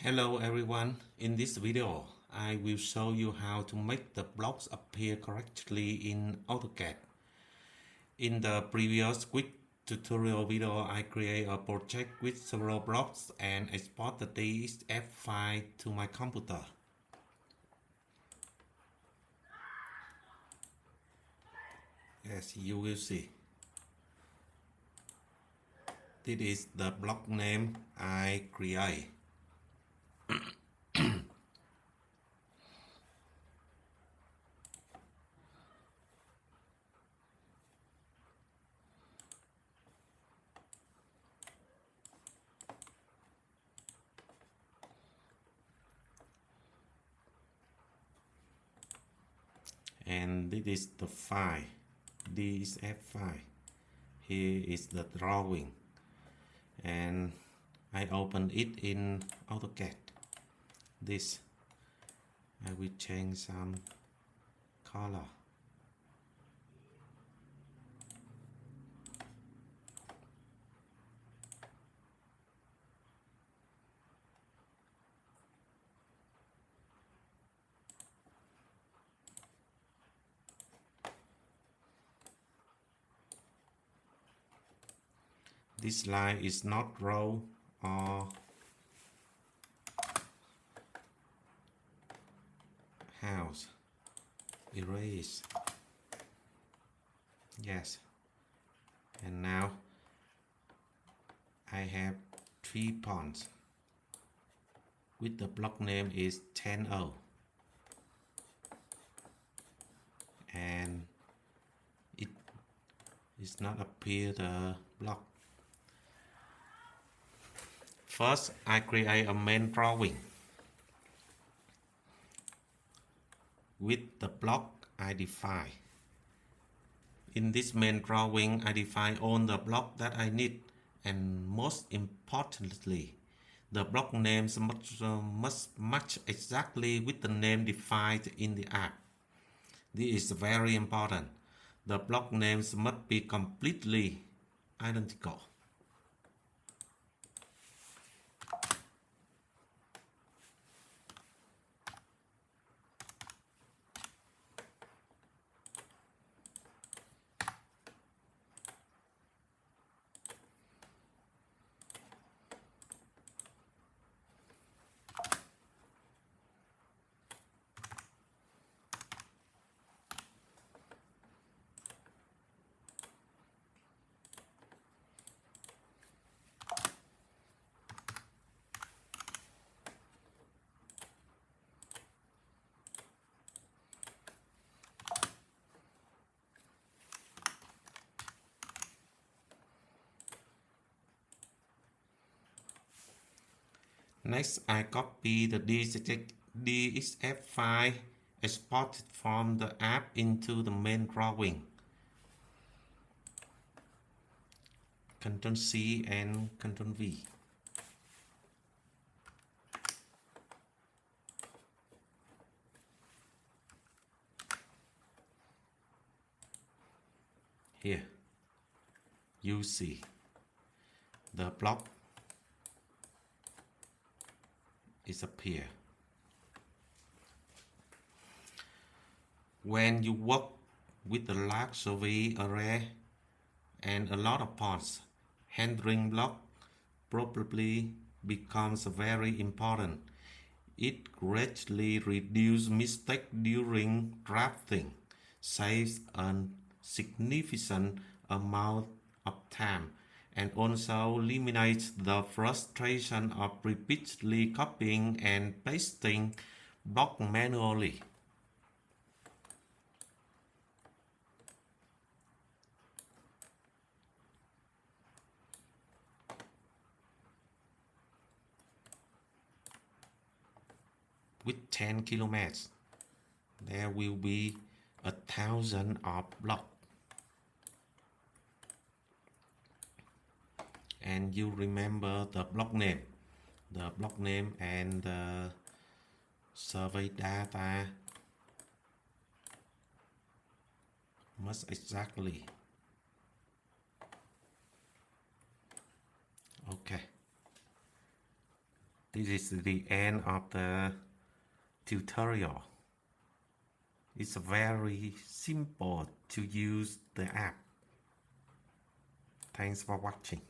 Hello everyone, in this video I will show you how to make the blocks appear correctly in AutoCAD. In the previous quick tutorial video I create a project with several blocks and export the DXF file to my computer. As you will see, this is the block name I create. And this is the file, DXF file. Here is the drawing, and I open it in AutoCAD. This I will change some color. This line is not row or house. Erase. Yes. And now I have 3 points with the block name is 10O. And it is not appear the block. First, I create a main drawing with the block I define. In this main drawing, I define all the blocks that I need, and most importantly, the block names must match exactly with the name defined in the app. This is very important. The block names must be completely identical. Next, I copy the DXF file exported from the app into the main drawing. Ctrl C and Ctrl V. Here, you see the block is appear. When you work with a large survey array and a lot of parts, handling block probably becomes very important. It greatly reduces mistakes during drafting, saves a significant amount of time, and also eliminates the frustration of repeatedly copying and pasting block manually. With 10 kilometers, there will be 1,000 of blocks. And you remember the block name and the survey data must exactly. Okay. This is the end of the tutorial. It's very simple to use the app. Thanks for watching.